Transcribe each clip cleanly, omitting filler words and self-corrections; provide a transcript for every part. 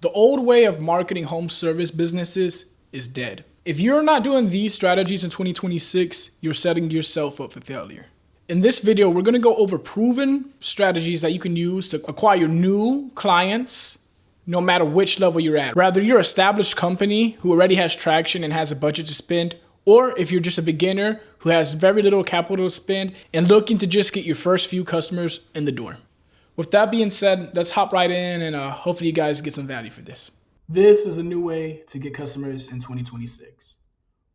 The old way of marketing home service businesses is dead. If you're not doing these strategies in 2026, you're setting yourself up for failure. In this video, we're gonna go over proven strategies that you can use to acquire new clients no matter which level you're at. Whether you're an established company who already has traction and has a budget to spend, or if you're just a beginner who has very little capital to spend and looking to just get your first few customers in the door. With that being said, let's hop right in and hopefully you guys get some value for this. This is a new way to get customers in 2026.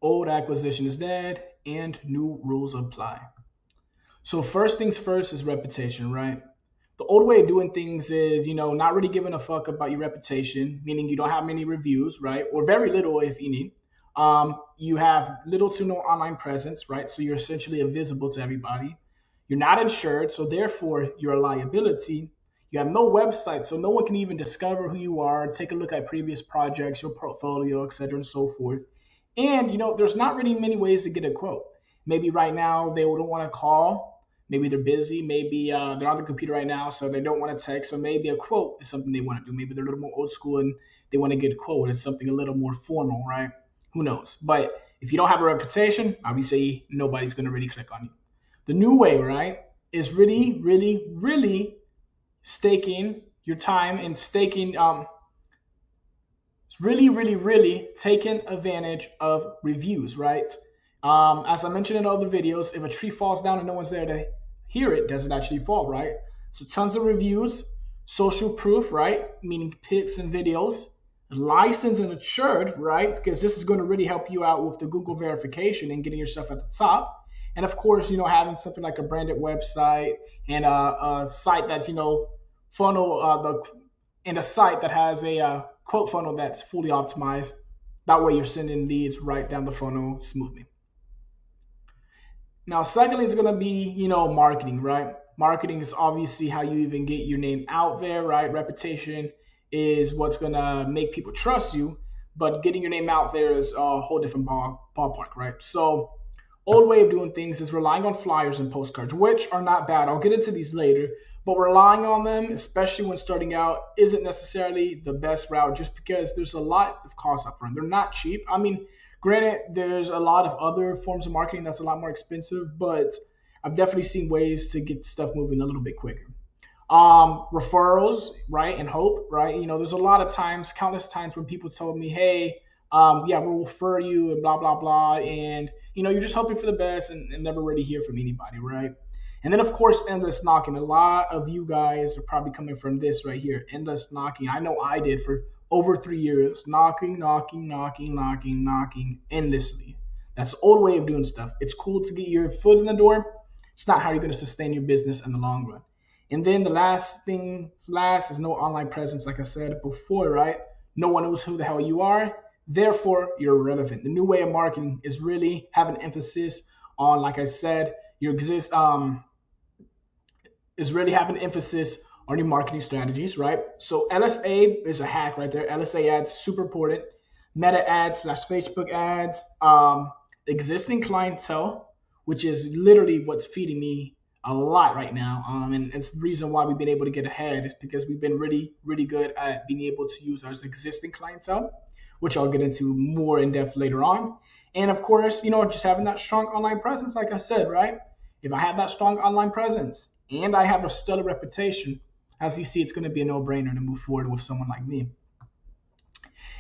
Old acquisition is dead and new rules apply. So first things first is reputation, right? The old way of doing things is, not really giving a fuck about your reputation, meaning you don't have many reviews, right? Or very little if any. You have little to no online presence, right? So you're essentially invisible to everybody. You're not insured, so therefore you're a liability. You have no website, so no one can even discover who you are, take a look at previous projects, your portfolio, etc., and so forth. And there's not really many ways to get a quote. Maybe right now they don't want to call. Maybe they're busy. Maybe they're on the computer right now, so they don't want to text. So maybe a quote is something they want to do. Maybe they're a little more old school and they want to get a quote. It's something a little more formal, right? Who knows? But if you don't have a reputation, obviously nobody's going to really click on you. The new way, right, is really, really, really staking your time and staking, it's really, really, really taking advantage of reviews, right? As I mentioned in other videos, if a tree falls down and no one's there to hear it, does it actually fall, right? So tons of reviews, social proof, right? Meaning pics and videos, licensed and insured, right? Because this is going to really help you out with the Google verification and getting yourself at the top. And of course, having something like a branded website and a site that's, funnel, and a site that has a quote funnel that's fully optimized. That way you're sending leads right down the funnel smoothly. Now, secondly, it's going to be, marketing, right? Marketing is obviously how you even get your name out there, right? Reputation is what's going to make people trust you, but getting your name out there is a whole different ballpark, right? So old way of doing things is relying on flyers and postcards, which are not bad. I'll get into these later, but relying on them, especially when starting out, isn't necessarily the best route just because there's a lot of costs up front. They're not cheap. I mean, granted, there's a lot of other forms of marketing that's a lot more expensive, but I've definitely seen ways to get stuff moving a little bit quicker. Referrals, right, and hope, right? There's a lot of times, countless times when people told me, hey, yeah, we'll refer you and blah, blah, blah. And, you're just hoping for the best and never really hear from anybody, right? And then, of course, endless knocking. A lot of you guys are probably coming from this right here, endless knocking. I know I did for over 3 years, knocking endlessly. That's the old way of doing stuff. It's cool to get your foot in the door. It's not how you're going to sustain your business in the long run. And then the last is no online presence, like I said before, right? No one knows who the hell you are. Therefore, you're irrelevant. The new way of marketing is really having emphasis on, like I said, is really having emphasis on your marketing strategies, right? So LSA is a hack right there. LSA ads, super important. Meta ads / Facebook ads, existing clientele, which is literally what's feeding me a lot right now. And it's the reason why we've been able to get ahead is because we've been really, really good at being able to use our existing clientele, which I'll get into more in depth later on. And of course, just having that strong online presence, like I said, right? If I have that strong online presence and I have a stellar reputation, as you see, it's going to be a no-brainer to move forward with someone like me.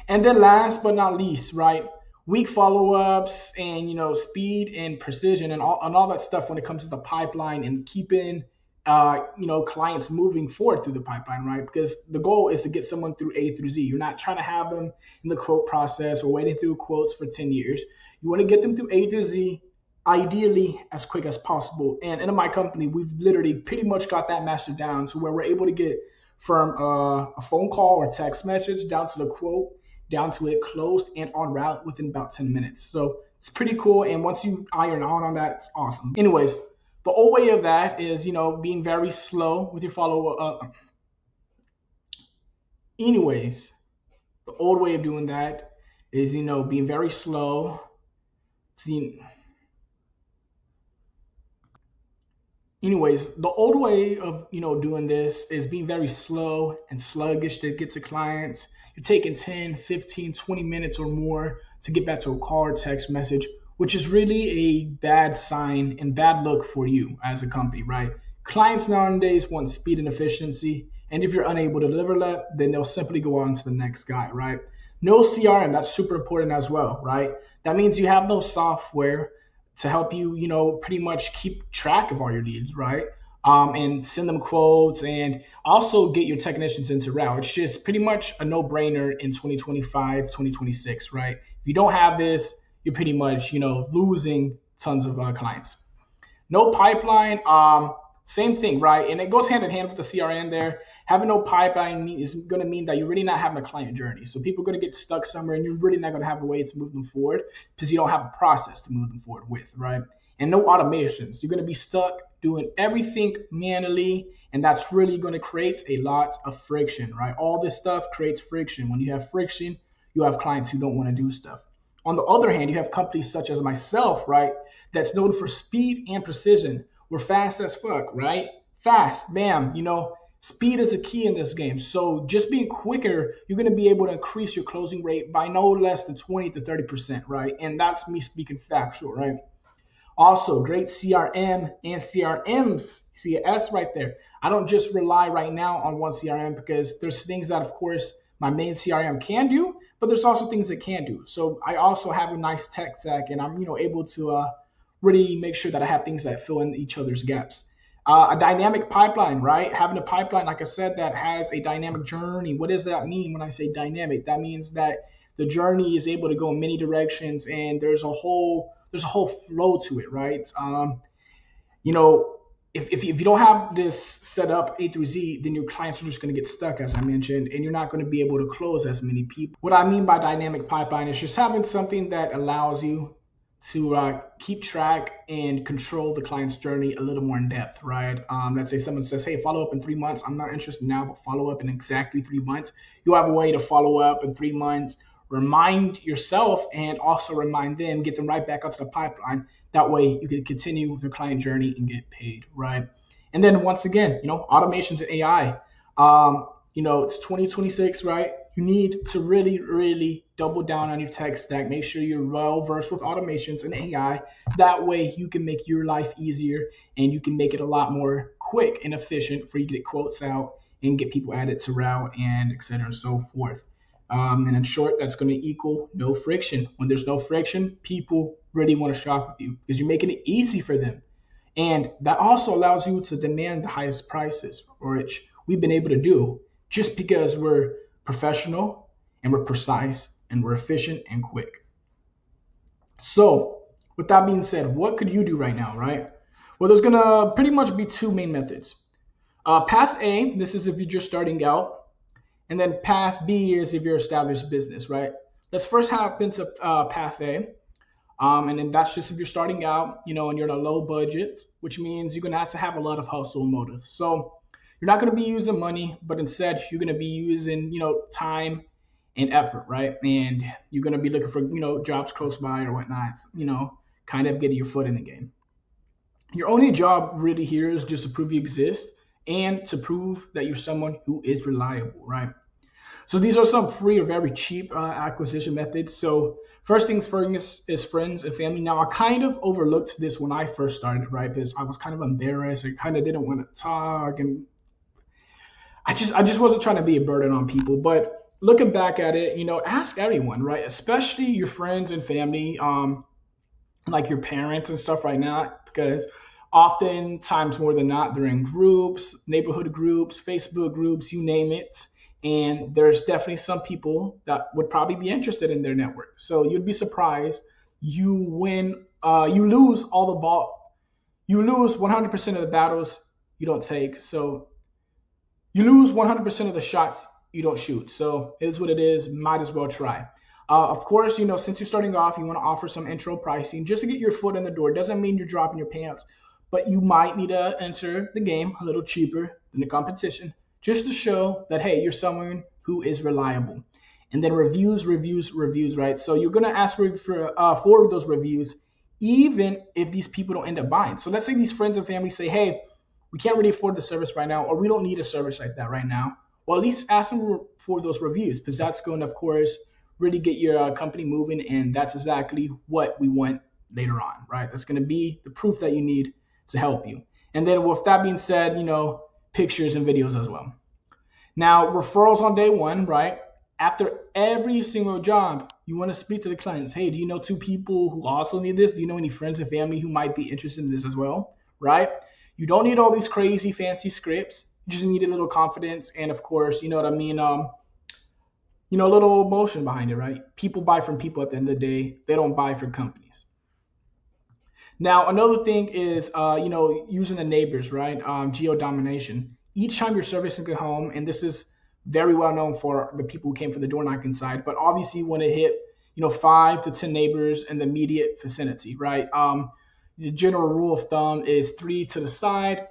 And then last but not least, right? Weak follow-ups and, speed and precision and all that stuff when it comes to the pipeline and keeping, clients moving forward through the pipeline, right? Because the goal is to get someone through A through Z. You're not trying to have them in the quote process or waiting through quotes for 10 years. You want to get them through A through Z, ideally as quick as possible. And in my company, we've literally pretty much got that mastered down to where we're able to get from a phone call or text message down to the quote, down to it closed and en route within about 10 minutes. So it's pretty cool. And once you iron on that, it's awesome. Anyways, the old way of that is, being very slow with your follow-up. Anyways, the old way of doing that is, being very slow. Anyways, the old way of, doing this is being very slow and sluggish to get to clients. you're taking 10, 15, 20 minutes or more to get back to a call or text message, which is really a bad sign and bad look for you as a company, right? Clients nowadays want speed and efficiency. And if you're unable to deliver that, then they'll simply go on to the next guy, right? No CRM, that's super important as well, right? That means you have no software to help you, pretty much keep track of all your leads, right? And send them quotes and also get your technicians into route. It's just pretty much a no-brainer in 2025, 2026, right? If you don't have this, you're pretty much, losing tons of clients. No pipeline, same thing, right? And it goes hand in hand with the CRM there. Having no pipeline is going to mean that you're really not having a client journey. So people are going to get stuck somewhere and you're really not going to have a way to move them forward because you don't have a process to move them forward with, right? And no automations. You're going to be stuck doing everything manually, and that's really going to create a lot of friction, right? All this stuff creates friction. When you have friction, you have clients who don't want to do stuff. On the other hand, you have companies such as myself, right, that's known for speed and precision. We're fast as fuck, right? Fast, bam, speed is a key in this game. So just being quicker, you're going to be able to increase your closing rate by no less than 20 to 30%, right? And that's me speaking factual, right? Also, great CRM and CRMs. See an S right there. I don't just rely right now on one CRM because there's things that, of course, my main CRM can do, but there's also things it can do. So I also have a nice tech stack, and I'm able to really make sure that I have things that fill in each other's gaps. A dynamic pipeline, right? Having a pipeline, like I said, that has a dynamic journey. What does that mean when I say dynamic? That means that the journey is able to go in many directions, and there's a whole flow to it, right? If you don't have this set up A through Z, then your clients are just going to get stuck, as I mentioned, and you're not going to be able to close as many people. What I mean by dynamic pipeline is just having something that allows you to keep track and control the client's journey a little more in depth, right? Let's say someone says, hey, follow up in 3 months. I'm not interested now, but follow up in exactly 3 months. You have a way to follow up in 3 months, remind yourself and also remind them, get them right back onto the pipeline. That way you can continue with your client journey and get paid, right? And then once again, automations and AI. It's 2026, right? You need to really, really double down on your tech stack. Make sure you're well versed with automations and AI. That way you can make your life easier and you can make it a lot more quick and efficient for you to get quotes out and get people added to route and et cetera and so forth. And in short, that's going to equal no friction. When there's no friction, people really want to shop with you because you're making it easy for them. And that also allows you to demand the highest prices, which we've been able to do just because we're professional and we're precise and we're efficient and quick. So with that being said, what could you do right now, right? Well, there's going to pretty much be two main methods. Path A, this is if you're just starting out. And then path B is if you're established business, right? Let's first hop into path A. And then that's just if you're starting out, and you're in a low budget, which means you're going to have a lot of hustle motive. So you're not going to be using money, but instead you're going to be using, time and effort, right? And you're going to be looking for, jobs close by or whatnot, kind of getting your foot in the game. Your only job really here is just to prove you exist and to prove that you're someone who is reliable, right? So these are some free or very cheap acquisition methods. So first things first is friends and family. Now, I kind of overlooked this when I first started, right? Because I was kind of embarrassed. I kind of didn't want to talk. And I just wasn't trying to be a burden on people. But looking back at it, ask everyone, right? Especially your friends and family, like your parents and stuff right now, because oftentimes more than not, they're in groups, neighborhood groups, Facebook groups, you name it. And there's definitely some people that would probably be interested in their network. So you'd be surprised. You lose all the ball. You lose 100% of the battles you don't take. So you lose 100% of the shots you don't shoot. So it is what it is. Might as well try. Of course, since you're starting off, you want to offer some intro pricing just to get your foot in the door. Doesn't mean you're dropping your pants, but you might need to enter the game a little cheaper than the competition, just to show that, hey, you're someone who is reliable. And then reviews, right? So you're going to ask for those reviews, even if these people don't end up buying. So let's say these friends and family say, hey, we can't really afford the service right now, or we don't need a service like that right now. or at least ask them for those reviews, because that's going to, of course, really get your company moving. And that's exactly what we want later on, right? That's going to be the proof that you need to help you. And then with that being said, pictures and videos as well. Now, referrals on day one, right? After every single job, you want to speak to the clients. Hey, do you know two people who also need this? Do you know any friends and family who might be interested in this as well, right? You don't need all these crazy fancy scripts. You just need a little confidence and, of course, you know what I mean? A little emotion behind it, right? People buy from people at the end of the day. They don't buy from companies. Now, another thing is, using the neighbors, right? Geo domination. Each time you're servicing a home, and this is very well known for the people who came from the door knocking side, but obviously you want to hit, 5 to 10 neighbors in the immediate vicinity, right? The general rule of thumb is 3 to the side,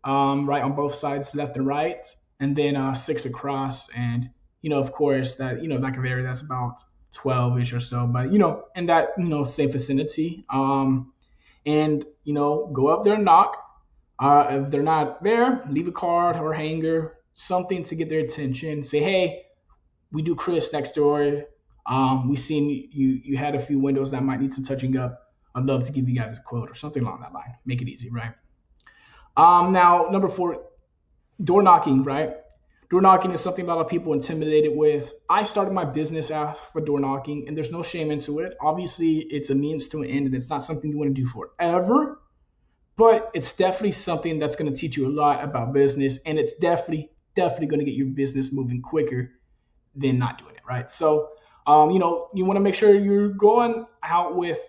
right, on both sides, left and right, and then 6 across. And, of course, that can vary. That's about 12-ish or so, but, in that, same vicinity. And go up there and knock. If they're not there, leave a card or a hanger, something to get their attention. Say, hey, we do Chris next door. We seen you had a few windows that might need some touching up. I'd love to give you guys a quote or something along that line. Make it easy, right? Now, number 4, door knocking, right? Door knocking is something a lot of people intimidated with. I started my business for door knocking, and there's no shame into it. Obviously, it's a means to an end, and it's not something you want to do forever, but it's definitely something that's going to teach you a lot about business, and it's definitely going to get your business moving quicker than not doing it, right? So, you want to make sure you're going out with,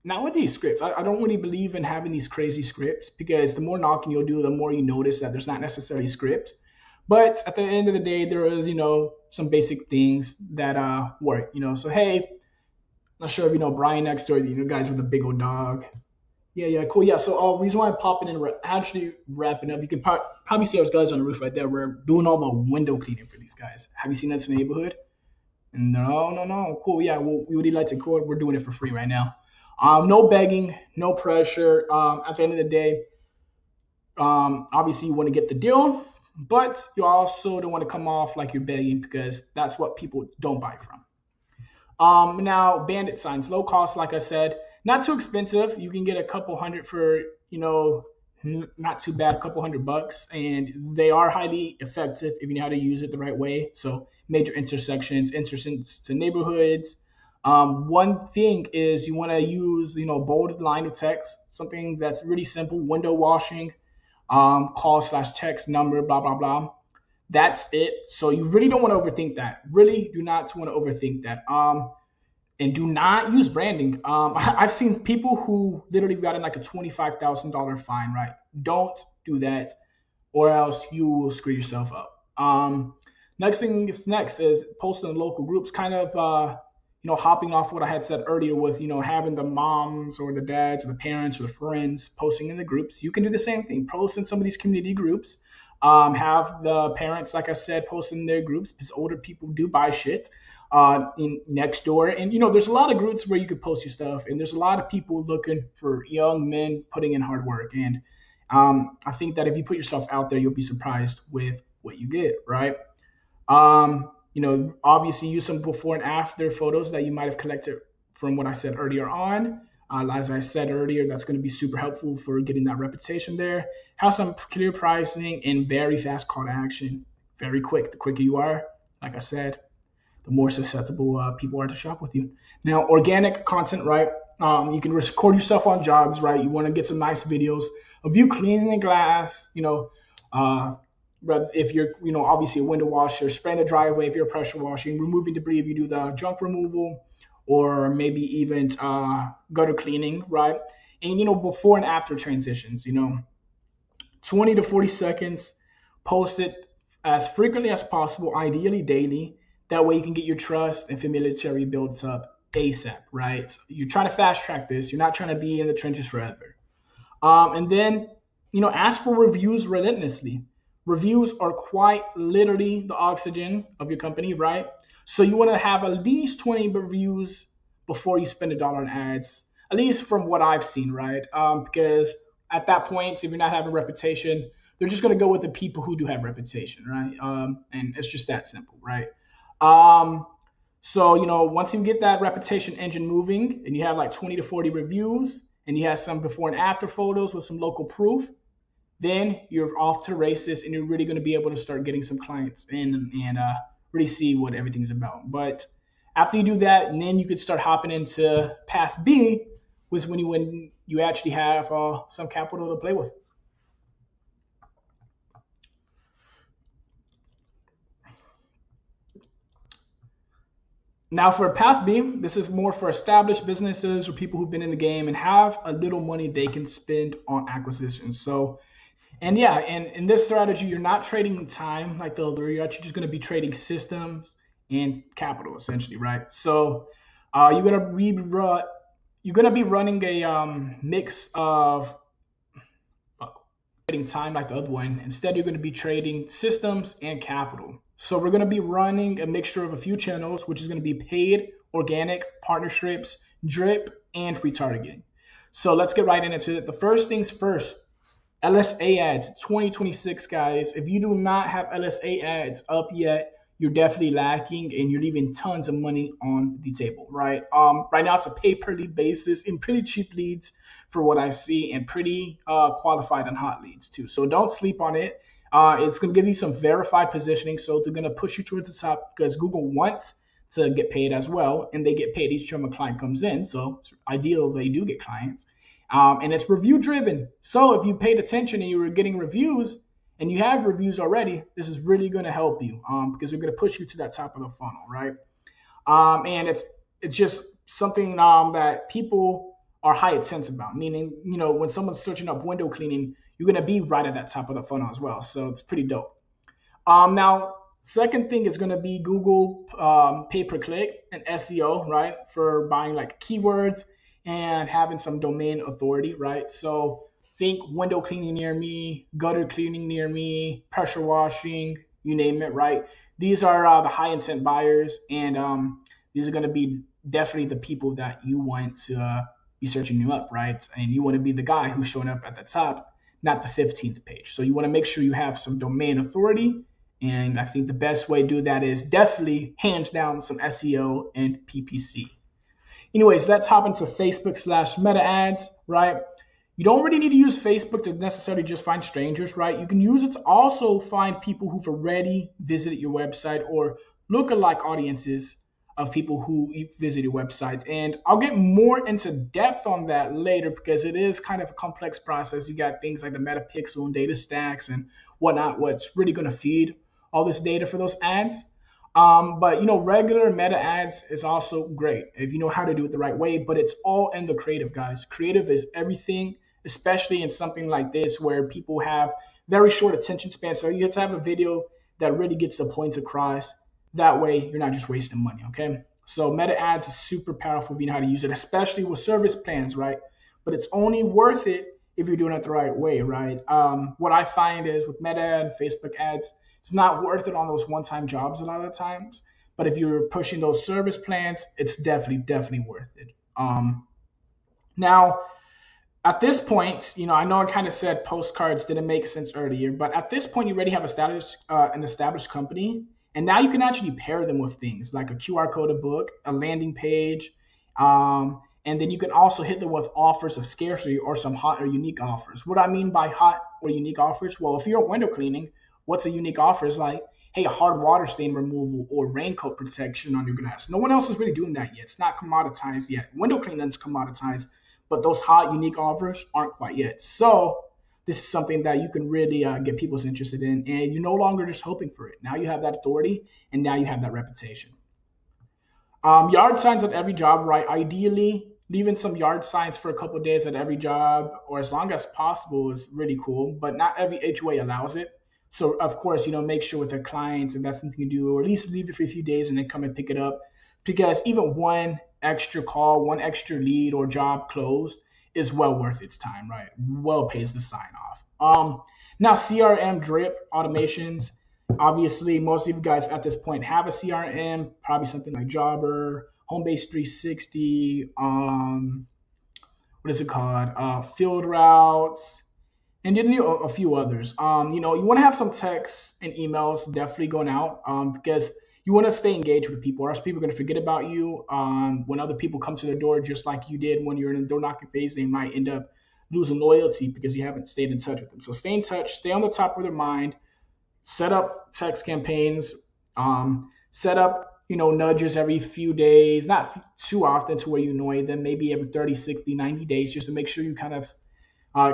not with these scripts. I don't really believe in having these crazy scripts, because the more knocking you'll do, the more you notice that there's not necessarily script. But at the end of the day, there is, some basic things that work, So, hey, not sure if you know Brian next door, guys with a big old dog. Yeah, cool. Yeah, so reason why I'm popping in, we're actually wrapping up. You can probably see our guys on the roof right there. We're doing all the window cleaning for these guys. Have you seen this in the neighborhood? No. Cool. Yeah, we really like to record. We're doing it for free right now. No begging, no pressure. At the end of the day, obviously you want to get the deal, but you also don't want to come off like you're begging, because that's what people don't buy from. Now, bandit signs, low cost, like I said, not too expensive. You can get a couple hundred for, not too bad, a couple $100, and they are highly effective if you know how to use it the right way. So major intersections to neighborhoods. One thing is you want to use, bold line of text, something that's really simple, window washing, call/text number, blah, blah, blah. That's it. So you really don't want to overthink that. Really do not want to overthink that. And do not use branding. I've seen people who literally got in like a $25,000 fine, right? Don't do that, or else you will screw yourself up. Next is posting in local groups, kind of, hopping off what I had said earlier with, having the moms or the dads or the parents or the friends posting in the groups. You can do the same thing. Post in some of these community groups. Have the parents, like I said, post in their groups, because older people do buy shit in next door. And, there's a lot of groups where you could post your stuff, and there's a lot of people looking for young men putting in hard work. And I think that if you put yourself out there, you'll be surprised with what you get, right? Obviously use some before and after photos that you might have collected from what I said earlier on. As I said earlier, that's going to be super helpful for getting that reputation there. Have some clear pricing and very fast call to action. Very quick. The quicker you are, like I said, the more susceptible people are to shop with you. Now, organic content, right? You can record yourself on jobs, right? You want to get some nice videos of you cleaning the glass, if you're, obviously a window washer, spraying the driveway if you're pressure washing, removing debris if you do the junk removal, or maybe even gutter cleaning, right? And, before and after transitions, 20 to 40 seconds, post it as frequently as possible, ideally daily. That way you can get your trust and familiarity built up ASAP, right? You're trying to fast track this. You're not trying to be in the trenches forever. And then, ask for reviews relentlessly. Reviews are quite literally the oxygen of your company, right? So you want to have at least 20 reviews before you spend $1 on ads, at least from what I've seen, right? Because at that point, if you're not having a reputation, They're just going to go with the people who do have reputation, right? And it's just that simple, right? Um, so, once you get that reputation engine moving and you have like 20 to 40 reviews and you have some before and after photos with some local proof, then you're off to races and you're really going to be able to start getting some clients in and really see what everything's about. But after you do that, and then you could start hopping into path B, was when you actually have some capital to play with. Now for path B, this is more for established businesses or people who've been in the game and have a little money they can spend on acquisitions. So, and yeah, and in this strategy, you're not trading time like the other. You're actually just going to be trading systems and capital, essentially, right? So, you're gonna be running a mix of trading time like the other one. Instead, you're going to be trading systems and capital. So we're going to be running a mixture of a few channels, which is going to be paid, organic, partnerships, drip, and retargeting. So let's get right into it. The first things first, LSA ads 2026, guys. If you do not have LSA ads up yet, you're definitely lacking and you're leaving tons of money on the table, right? Right now it's a pay per lead basis and pretty cheap leads for what I see and pretty qualified and hot leads too. So don't sleep on it. It's going to give you some verified positioning. So they're going to push you towards the top because Google wants to get paid as well. And they get paid each time a client comes in. So it's ideal they do get clients. And it's review driven. So if you paid attention and you were getting reviews and you have reviews already, this is really going to help you because they're going to push you to that top of the funnel, right? And it's just something that people are high sense about. Meaning, when someone's searching up window cleaning, you're going to be right at that top of the funnel as well. So it's pretty dope. Now, second thing is going to be Google pay per click and SEO, right? For buying like keywords and having some domain authority, right? So think window cleaning near me, gutter cleaning near me, pressure washing, you name it, right? These are the high intent buyers, and these are going to be definitely the people that you want to be searching you up, right? And you want to be the guy who's showing up at the top, not the 15th page. So you want to make sure you have some domain authority. And I think the best way to do that is definitely hands down some SEO and PPC. Anyways, let's hop into Facebook/Meta ads, right? You don't really need to use Facebook to necessarily just find strangers, right? You can use it to also find people who've already visited your website or lookalike audiences of people who visit your website. And I'll get more into depth on that later because it is kind of a complex process. You got things like the metapixel and data stacks and whatnot, what's really going to feed all this data for those ads. But regular meta ads is also great if you know how to do it the right way, but it's all in the creative, guys. Creative is everything, especially in something like this where people have very short attention span. So you have to have a video that really gets the points across. That way you're not just wasting money, okay? So meta ads is super powerful if you know how to use it, especially with service plans, right? But it's only worth it if you're doing it the right way, right? What I find is with meta and Facebook ads, it's not worth it on those one-time jobs a lot of the times. But if you're pushing those service plans, it's definitely worth it. Now, at this point, I know I kind of said postcards didn't make sense earlier, but at this point, you already have an established company. And now you can actually pair them with things like a QR code, a book, a landing page. And then you can also hit them with offers of scarcity or some hot or unique offers. What I mean by hot or unique offers, well, if you're window cleaning, what's a unique offer is like, hey, a hard water stain removal or raincoat protection on your glass. No one else is really doing that yet. It's not commoditized yet. Window cleaning is commoditized, but those hot, unique offers aren't quite yet. So this is something that you can really get people's interested in, and you're no longer just hoping for it. Now you have that authority, and now you have that reputation. Yard signs at every job, right? Ideally, leaving some yard signs for a couple of days at every job or as long as possible is really cool, but not every HOA allows it. So, of course, make sure with their clients if that's something you do, or at least leave it for a few days and then come and pick it up. Because even one extra call, one extra lead or job closed is well worth its time, right? Well pays the sign off. Now, CRM drip automations. Obviously, most of you guys at this point have a CRM, probably something like Jobber, Homebase 360, what is it called? Field routes. and then a few others. You want to have some texts and emails definitely going out, because you want to stay engaged with people, or else people are going to forget about you. When other people come to the door, just like you did when you're in the door knocking phase, they might end up losing loyalty because you haven't stayed in touch with them. So stay in touch, stay on the top of their mind, set up text campaigns, set up nudges every few days, not too often to where you annoy them, maybe every 30, 60, 90 days, just to make sure you kind of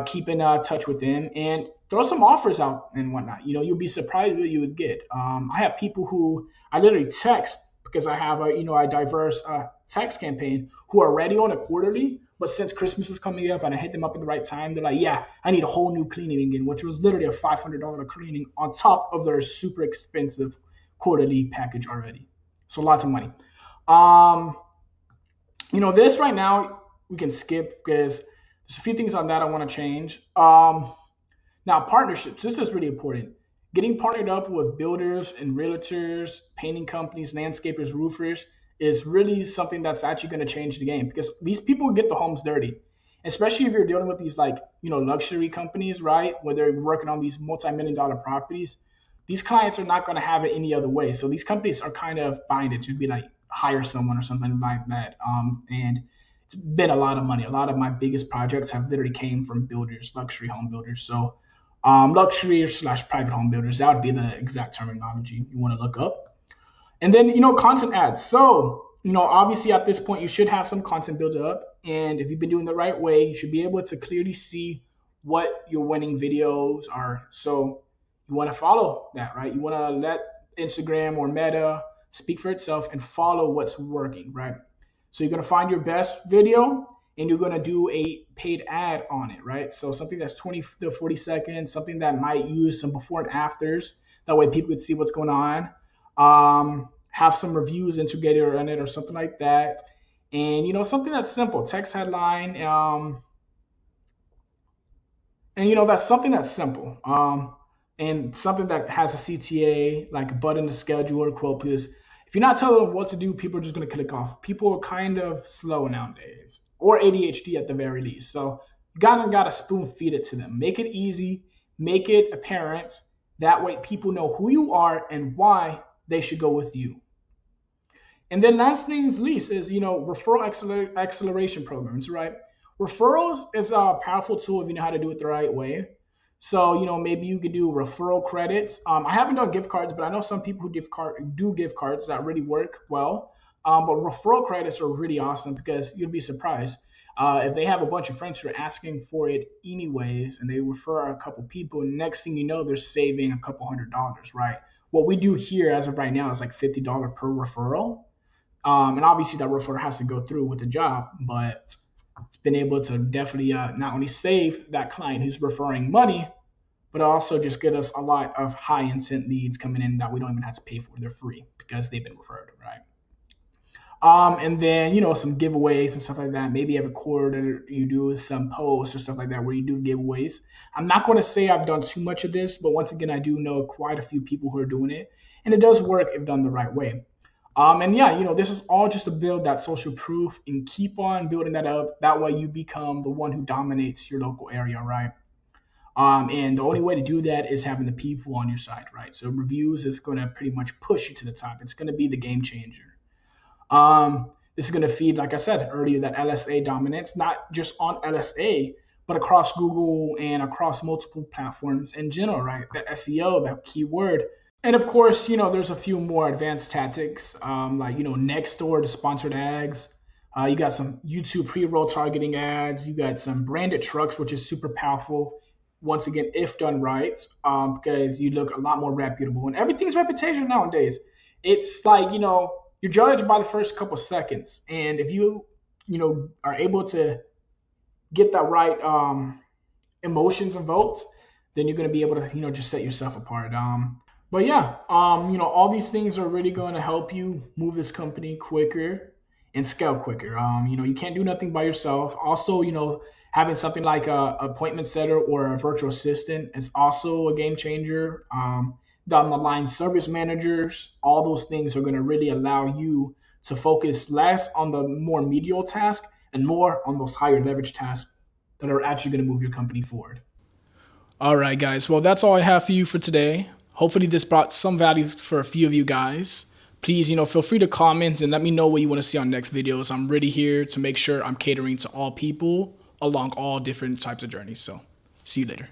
keep in touch with them, and throw some offers out and whatnot. You'll be surprised what you would get. I have people who I literally text because I have a diverse text campaign who are ready on a quarterly, but since Christmas is coming up and I hit them up at the right time, they're like, yeah, I need a whole new cleaning again, which was literally a $500 cleaning on top of their super expensive quarterly package already. So lots of money. This right now we can skip because there's a few things on that I want to change. Now, partnerships. This is really important. Getting partnered up with builders and realtors, painting companies, landscapers, roofers is really something that's actually going to change the game, because these people get the homes dirty, especially if you're dealing with these luxury companies, right? Where they're working on these multi-million-dollar properties. These clients are not going to have it any other way. So these companies are kind of binded to be like hire someone or something like that. And it's been a lot of money. A lot of my biggest projects have literally came from builders, luxury home builders. So luxury / private home builders, that would be the exact terminology you want to look up. And then, content ads. So, obviously at this point, you should have some content built up. And if you've been doing the right way, you should be able to clearly see what your winning videos are. So you want to follow that, right? You want to let Instagram or Meta speak for itself and follow what's working, right? So you're going to find your best video and you're going to do a paid ad on it, right? So something that's 20 to 40 seconds, something that might use some before and afters. That way people could see what's going on. Have some reviews integrated on it or something like that. And, something that's simple, text headline. That's something that's simple. And something that has a CTA, like a button to schedule or quote, because if you're not telling them what to do, people are just going to click off. People are kind of slow nowadays, or ADHD at the very least. So you got to spoon feed it to them. Make it easy, make it apparent. That way people know who you are and why they should go with you. And then last things least is, referral acceleration programs, right? Referrals is a powerful tool if you know how to do it the right way. So, maybe you could do referral credits. I haven't done gift cards, but I know some people who do gift cards that really work well. But referral credits are really awesome because you'll be surprised. If they have a bunch of friends who are asking for it anyways, and they refer a couple people, next thing you know, they're saving a couple $100, right? What we do here as of right now is like $50 per referral. And obviously that referral has to go through with a job, but it's been able to definitely not only save that client who's referring money, but also just get us a lot of high intent leads coming in that we don't even have to pay for. They're free because they've been referred, right? And then, some giveaways and stuff like that. Maybe every quarter you do some posts or stuff like that where you do giveaways. I'm not going to say I've done too much of this, but once again, I do know quite a few people who are doing it, and it does work if done the right way. This is all just to build that social proof and keep on building that up. That way you become the one who dominates your local area, right? And the only way to do that is having the people on your side, right? So reviews is going to pretty much push you to the top. It's going to be the game changer. This is going to feed, like I said earlier, that LSA dominance, not just on LSA, but across Google and across multiple platforms in general, right? The SEO, the keyword. And of course, there's a few more advanced tactics, like, next door to sponsored ads. You got some YouTube pre-roll targeting ads. You got some branded trucks, which is super powerful. Once again, if done right, because you look a lot more reputable. And everything's reputation nowadays. It's like, you're judged by the first couple seconds. And if you, are able to get that right emotions and votes, then you're going to be able to, just set yourself apart. But yeah, all these things are really going to help you move this company quicker and scale quicker. You can't do nothing by yourself. Also, having something like a appointment setter or a virtual assistant is also a game changer. Down the line, service managers, all those things are going to really allow you to focus less on the more medial task and more on those higher leverage tasks that are actually going to move your company forward. All right, guys. Well, that's all I have for you for today. Hopefully this brought some value for a few of you guys. Please, feel free to comment and let me know what you want to see on next videos. I'm really here to make sure I'm catering to all people along all different types of journeys. So see you later.